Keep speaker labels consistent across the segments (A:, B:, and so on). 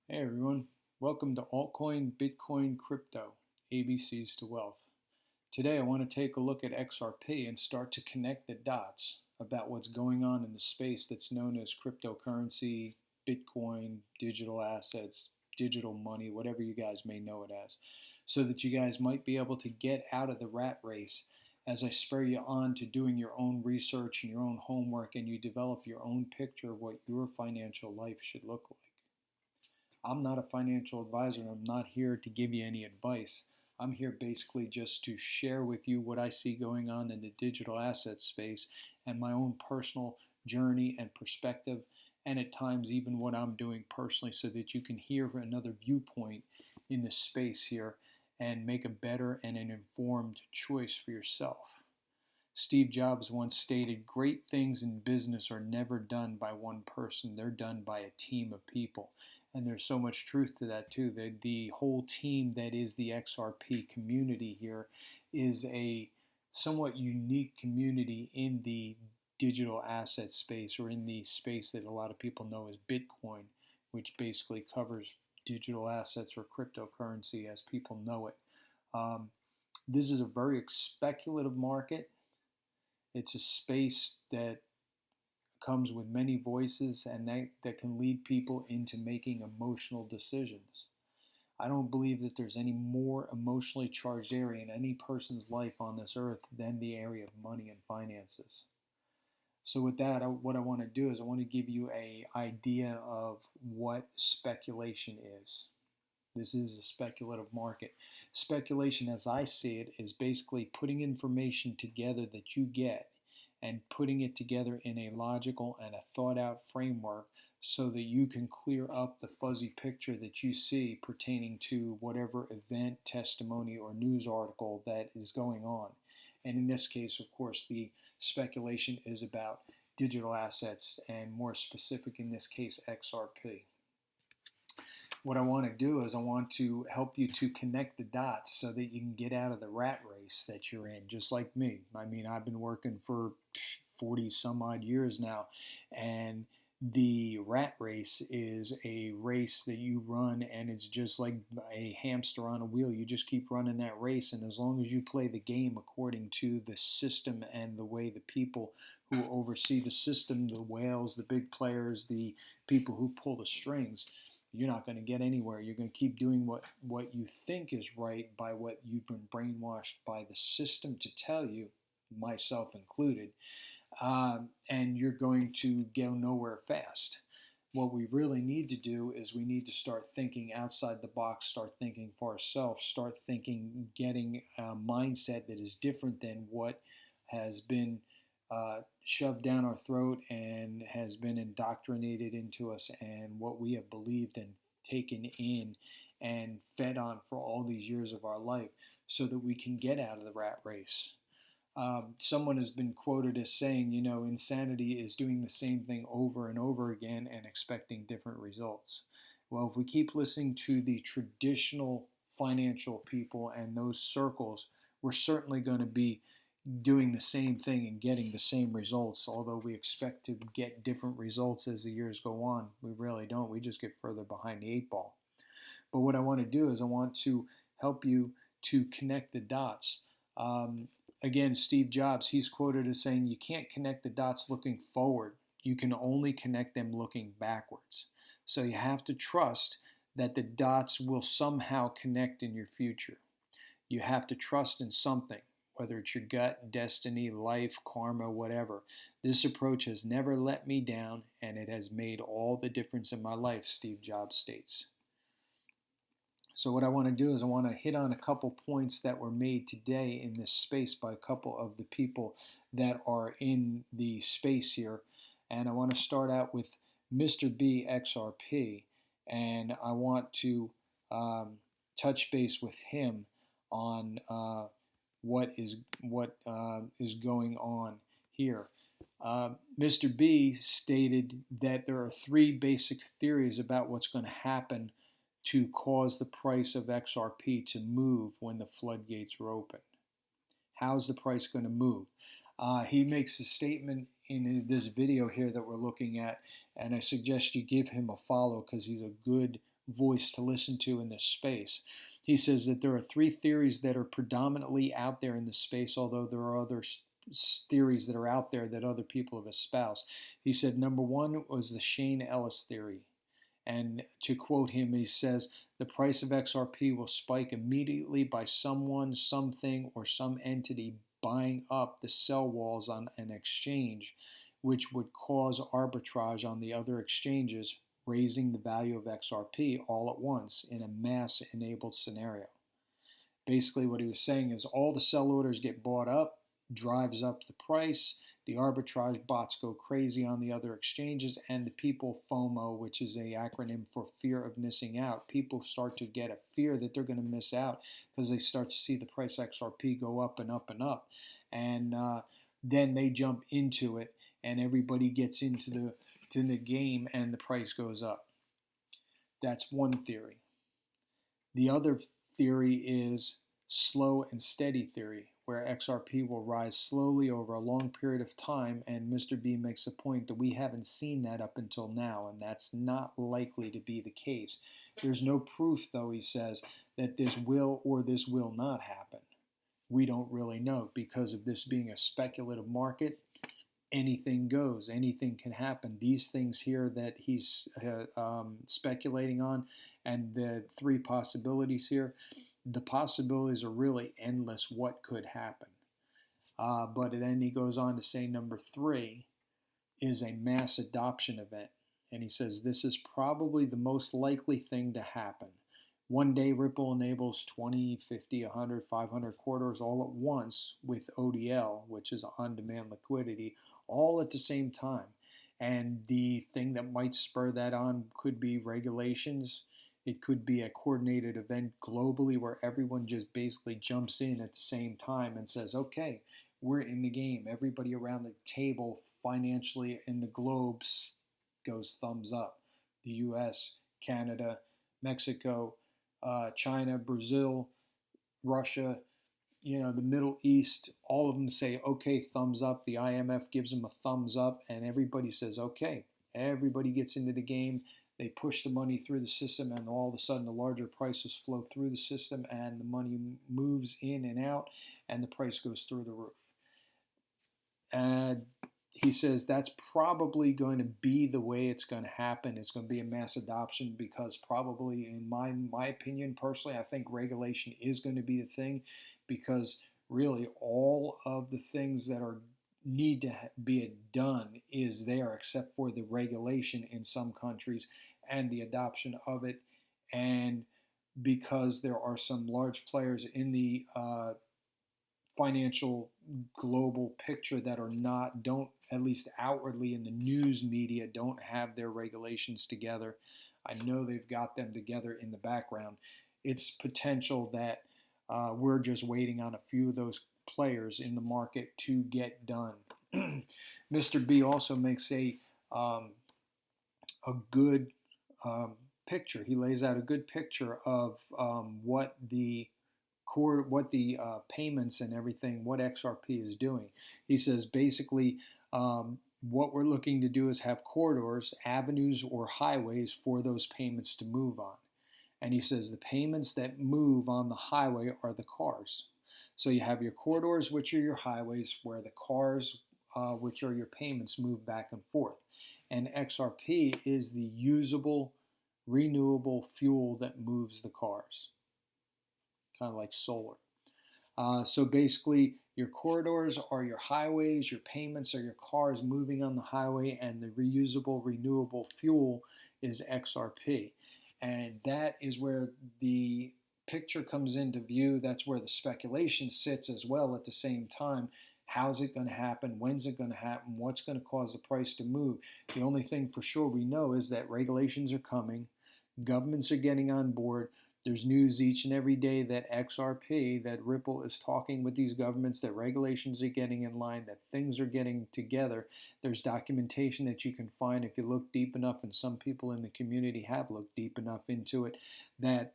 A: Hey everyone, welcome to Altcoin, Bitcoin, Crypto, ABCs to Wealth. Today I want to take a look at XRP and start to connect the dots about what's going on in the space that's known as cryptocurrency, Bitcoin, digital assets, digital money, whatever you guys may know it as, so that you guys might be able to get out of the rat race as I spur you on to doing your own research and your own homework and you develop your own picture of what your financial life should look like. I'm not a financial advisor and I'm not here to give you any advice. I'm here basically just to share with you what I see going on in the digital asset space and my own personal journey and perspective, and at times even what I'm doing personally, so that you can hear another viewpoint in the space here and make a better and an informed choice for yourself. Steve Jobs once stated, "Great things in business are never done by one person, they're done by a team of people." And there's so much truth to that too. The whole team that is the XRP community here is a somewhat unique community in the digital asset space, or in the space that a lot of people know as Bitcoin, which basically covers digital assets or cryptocurrency as people know it. Um, this is a very speculative market. It's a space that comes with many voices and that can lead people into making emotional decisions. I don't believe that there's any more emotionally charged area in any person's life on this earth than the area of money and finances. So with that, what I want to do is I want to give you an idea of what speculation is. This is a speculative market. Speculation, as I see it, is basically putting information together that you get and putting it together in a logical and a thought out framework so that you can clear up the fuzzy picture that you see pertaining to whatever event, testimony, or news article that is going on. And in this case, of course, the speculation is about digital assets, and more specific in this case, XRP. What I want to do is I want to help you to connect the dots so that you can get out of the rat race that you're in, just like me. I mean, I've been working for 40 some odd years now, and the rat race is a race that you run, and it's just like a hamster on a wheel. You just keep running that race, and as long as you play the game according to the system and the way the people who oversee the system, the whales, the big players, the people who pull the strings, you're not going to get anywhere. You're going to keep doing what you think is right by what you've been brainwashed by the system to tell you, myself included, and you're going to go nowhere fast. What we really need to do is we need to start thinking outside the box, start thinking for ourselves, start thinking, getting a mindset that is different than what has been shoved down our throat and has been indoctrinated into us, and what we have believed and taken in and fed on for all these years of our life, so that we can get out of the rat race. Someone has been quoted as saying, insanity is doing the same thing over and over again and expecting different results. Well, if we keep listening to the traditional financial people and those circles, we're certainly going to be doing the same thing and getting the same results. Although we expect to get different results as the years go on, we really don't. We just get further behind the eight ball. But what I want to do is I want to help you to connect the dots. Again, Steve Jobs, he's quoted as saying, "You can't connect the dots looking forward. You can only connect them looking backwards." So you have to trust that the dots will somehow connect in your future. You have to trust in something, whether it's your gut, destiny, life, karma, whatever. This approach has never let me down, and it has made all the difference in my life, Steve Jobs states. So what I want to do is I want to hit on a couple points that were made today in this space by a couple of the people that are in the space here. And I want to start out with Mr. B XRP, and I want to touch base with him on what is going on here. Mr. B stated that there are three basic theories about what's going to happen to cause the price of XRP to move when the floodgates are open. How's the price going to move? He makes a statement in this video here that we're looking at, and I suggest you give him a follow because he's a good voice to listen to in this space. He says that there are three theories that are predominantly out there in this space, although there are other theories that are out there that other people have espoused. He said number one was the Shane Ellis theory. And to quote him, he says, the price of XRP will spike immediately by someone, something, or some entity buying up the sell walls on an exchange, which would cause arbitrage on the other exchanges, raising the value of XRP all at once in a mass-enabled scenario. Basically, what he was saying is all the sell orders get bought up, drives up the price, the arbitrage bots go crazy on the other exchanges, and the people FOMO, which is an acronym for fear of missing out. People start to get a fear that they're going to miss out because they start to see the price XRP go up and up and up. And then they jump into it, and everybody gets into the game, and the price goes up. That's one theory. The other theory is slow and steady theory, where XRP will rise slowly over a long period of time, and Mr. B makes a point that we haven't seen that up until now, and that's not likely to be the case. There's no proof, though, he says, that this will or this will not happen. We don't really know because of this being a speculative market. Anything goes, anything can happen. These things here that he's speculating on, and the three possibilities here, the possibilities are really endless what could happen. But then he goes on to say number three is a mass adoption event. And he says this is probably the most likely thing to happen. One day Ripple enables 20, 50, 100, 500 corridors all at once with ODL, which is on-demand liquidity, all at the same time. And the thing that might spur that on could be regulations. It could be a coordinated event globally where everyone just basically jumps in at the same time and says, okay, we're in the game. Everybody around the table financially in the globe goes thumbs up. The US, Canada, Mexico, China, Brazil, Russia, the Middle East, all of them say, okay, thumbs up. The IMF gives them a thumbs up, and everybody says, okay. Everybody gets into the game. They push the money through the system, and all of a sudden the larger prices flow through the system, and the money moves in and out, and the price goes through the roof. And he says that's probably going to be the way it's going to happen. It's going to be a mass adoption because probably, in my opinion, personally, I think regulation is going to be the thing because really all of the things that need to be done is there except for the regulation in some countries and the adoption of it. And because there are some large players in the financial global picture that don't, at least outwardly in the news media, don't have their regulations together. I know they've got them together in the background. It's potential that we're just waiting on a few of those players in the market to get done. Mr. B also makes a good picture. He lays out a good picture of what the payments and everything, what XRP is doing. He says basically what we're looking to do is have corridors, avenues, or highways for those payments to move on. And he says the payments that move on the highway are the cars. So you have your corridors, which are your highways, where the cars, which are your payments, move back and forth. And XRP is the usable, renewable fuel that moves the cars. Kind of like solar. So basically, your corridors are your highways, your payments are your cars moving on the highway, and the reusable, renewable fuel is XRP. And that is where the picture comes into view. That's where the speculation sits as well at the same time. How's it going to happen? When's it going to happen? What's going to cause the price to move? The only thing for sure we know is that regulations are coming. Governments are getting on board. There's news each and every day that XRP, that Ripple is talking with these governments, that regulations are getting in line, that things are getting together. There's documentation that you can find if you look deep enough, and some people in the community have looked deep enough into it, that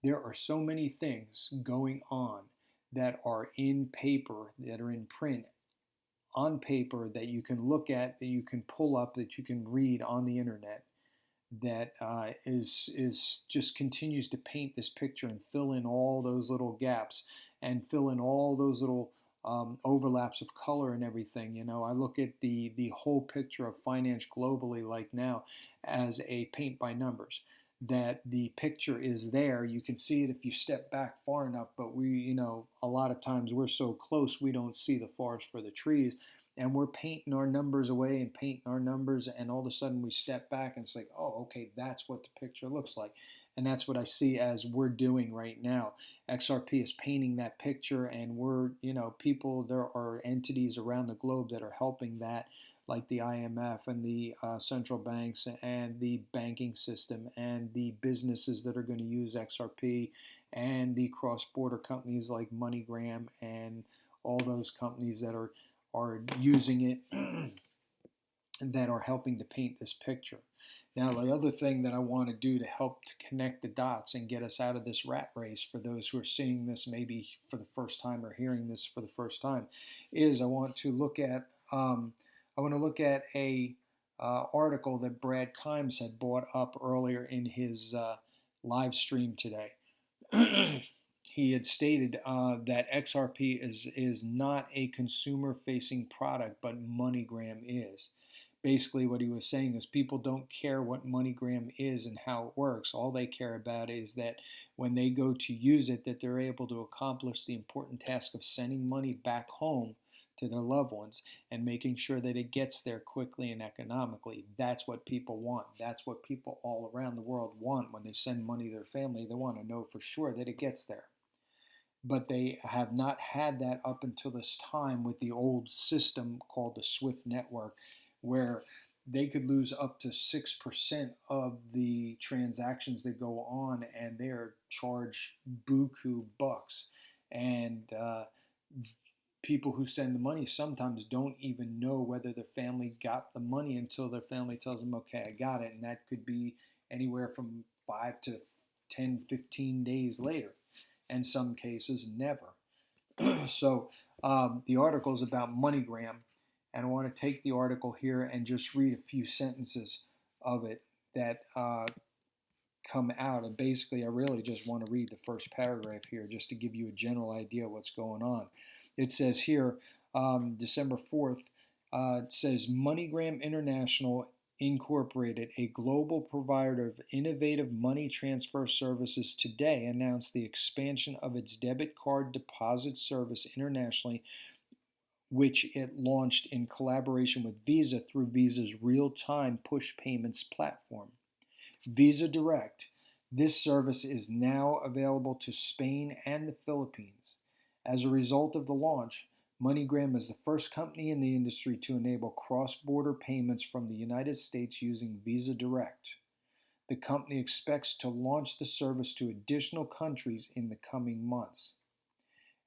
A: there are so many things going on that are in paper, that are in print, on paper, that you can look at, that you can pull up, that you can read on the internet. that is just continues to paint this picture and fill in all those little gaps and fill in all those little overlaps of color and everything. You know, I look at the whole picture of finance globally like now as a paint by numbers. That the picture is there. You can see it if you step back far enough, but a lot of times we're so close we don't see the forest for the trees, and we're painting our numbers away and painting our numbers, and all of a sudden we step back and it's like, oh, okay, that's what the picture looks like. And that's what I see as we're doing right now. XRP is painting that picture, and there are entities around the globe that are helping that, like the IMF and the central banks and the banking system and the businesses that are going to use XRP and the cross-border companies like MoneyGram and all those companies that are using it that are helping to paint this picture. Now, the other thing that I want to do to help to connect the dots and get us out of this rat race for those who are seeing this maybe for the first time or hearing this for the first time is I want to look at a article that Brad Kimes had brought up earlier in his live stream today. He had stated that XRP is not a consumer-facing product, but MoneyGram is. Basically, what he was saying is people don't care what MoneyGram is and how it works. All they care about is that when they go to use it, that they're able to accomplish the important task of sending money back home to their loved ones and making sure that it gets there quickly and economically. That's what people want. That's what people all around the world want when they send money to their family. They want to know for sure that it gets there. But they have not had that up until this time with the old system called the SWIFT network, where they could lose up to 6% of the transactions that go on, and they are charged buku bucks. And people who send the money sometimes don't even know whether their family got the money until their family tells them, okay, I got it. And that could be anywhere from 5 to 10, 15 days later. And some cases, never. So the article is about MoneyGram. And I want to take the article here and just read a few sentences of it that come out. And basically, I really just want to read the first paragraph here just to give you a general idea of what's going on. It says here, December 4th, it says MoneyGram International Incorporated, a global provider of innovative money transfer services, today announced the expansion of its debit card deposit service internationally, which it launched in collaboration with Visa through Visa's real-time push payments platform, Visa Direct. This service is now available to Spain and the Philippines. As a result of the launch, MoneyGram is the first company in the industry to enable cross-border payments from the United States using Visa Direct. The company expects to launch the service to additional countries in the coming months.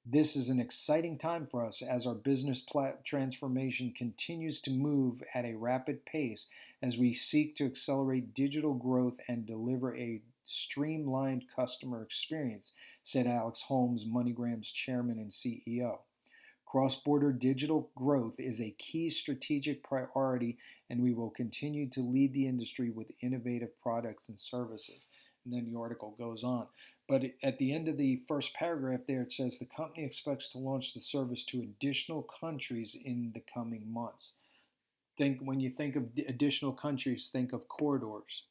A: This is an exciting time for us as our business transformation continues to move at a rapid pace as we seek to accelerate digital growth and deliver a streamlined customer experience, said Alex Holmes, MoneyGram's chairman and CEO. Cross-border digital growth is a key strategic priority, and we will continue to lead the industry with innovative products and services. And then the article goes on. But at the end of the first paragraph there, it says the company expects to launch the service to additional countries in the coming months. When you think of additional countries, think of corridors.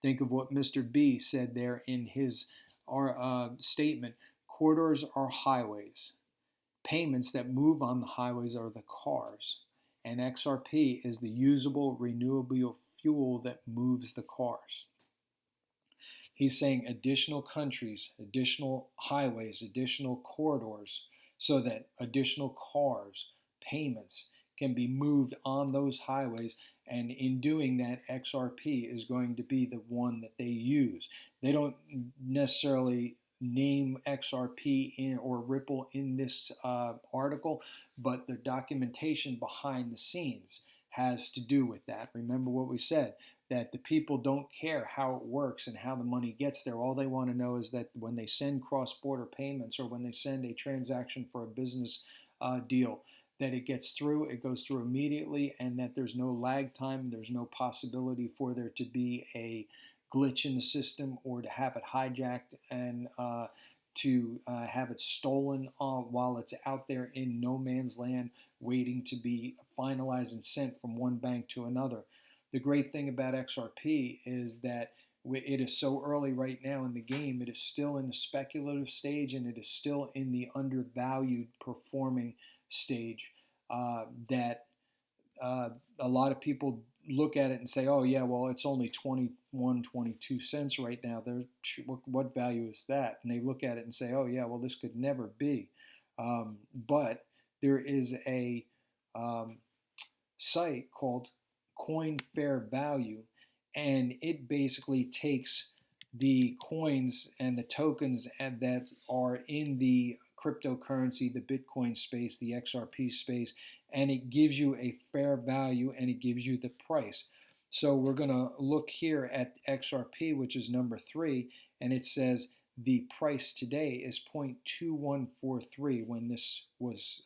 A: Think of what Mr. B said there in his statement. Corridors are highways. Payments that move on the highways are the cars. And XRP is the usable renewable fuel that moves the cars. He's saying additional countries, additional highways, additional corridors, so that additional cars, payments can be moved on those highways. And in doing that, XRP is going to be the one that they use. They don't necessarily name XRP in or Ripple in this article, but the documentation behind the scenes has to do with that. Remember what we said, that the people don't care how it works and how the money gets there. All they want to know is that when they send cross-border payments or when they send a transaction for a business deal, that it gets through, it goes through immediately, and that there's no lag time, there's no possibility for there to be a glitch in the system or to have it hijacked and to have it stolen while it's out there in no man's land waiting to be finalized and sent from one bank to another. The great thing about XRP is that it is so early right now in the game. It is still in the speculative stage, and it is still in the undervalued performing stage that a lot of people look at it and say, oh yeah, well, it's only 21, 22 cents right now. What value is that? And they look at it and say, oh yeah, well, this could never be. But there is a site called CoinFairValue, and it basically takes the coins and the tokens that are in the cryptocurrency, the Bitcoin space, the XRP space, and it gives you a fair value and it gives you the price. So we're going to look here at XRP, which is number 3, and it says the price today is 0.2143 when this was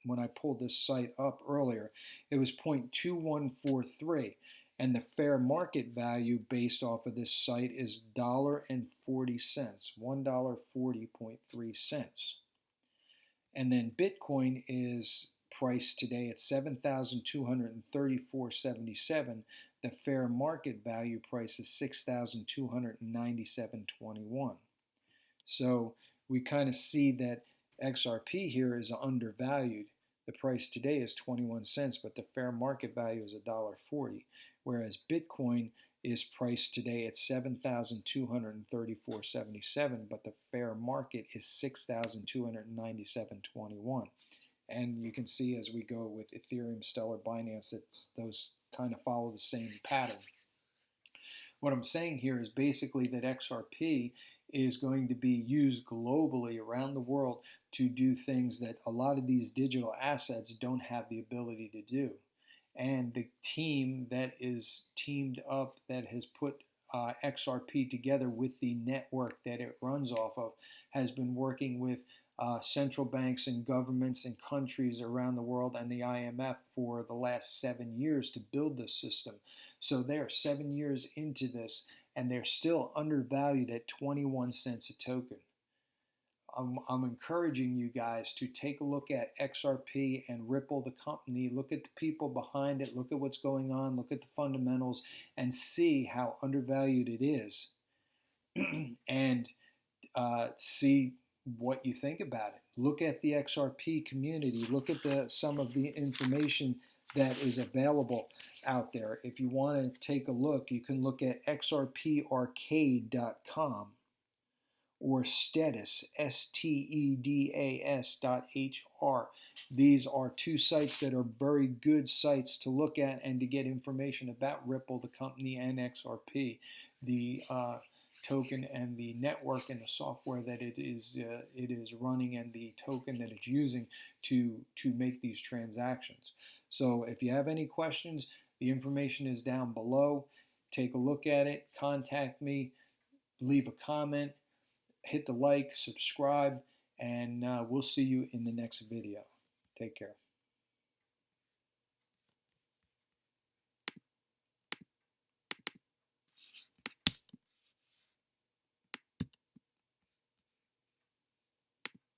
A: when I pulled this site up earlier. It was 0.2143, and the fair market value based off of this site is $1.40, $1.40.3. And then Bitcoin is priced today at $7,234.77. The fair market value price is $6,297.21. So we kind of see that XRP here is undervalued. The price today is 21 cents, but the fair market value is $1.40, whereas Bitcoin is priced today at $7,234.77, but the fair market is $6,297.21. And you can see as we go with Ethereum, Stellar, Binance, those kind of follow the same pattern. What I'm saying here is basically that XRP is going to be used globally around the world to do things that a lot of these digital assets don't have the ability to do. And the team that is teamed up, that has put XRP together with the network that it runs off of, has been working with central banks and governments and countries around the world and the IMF for the last 7 years to build this system. So they're 7 years into this, and they're still undervalued at 21 cents a token. I'm encouraging you guys to take a look at XRP and Ripple, the company. Look at the people behind it. Look at what's going on. Look at the fundamentals and see how undervalued it is. And see what you think about it. Look at the XRP community. Look at some of the information that is available out there. If you want to take a look, you can look at xrparcade.com or Stedas, STEDAS.HR. These are two sites that are very good sites to look at and to get information about Ripple, the company, and XRP, the token and the network and the software that it is running, and the token that it's using to make these transactions. So if you have any questions, the information is down below. Take a look at it, contact me, leave a comment, hit the like, subscribe, and we'll see you in the next video. Take care.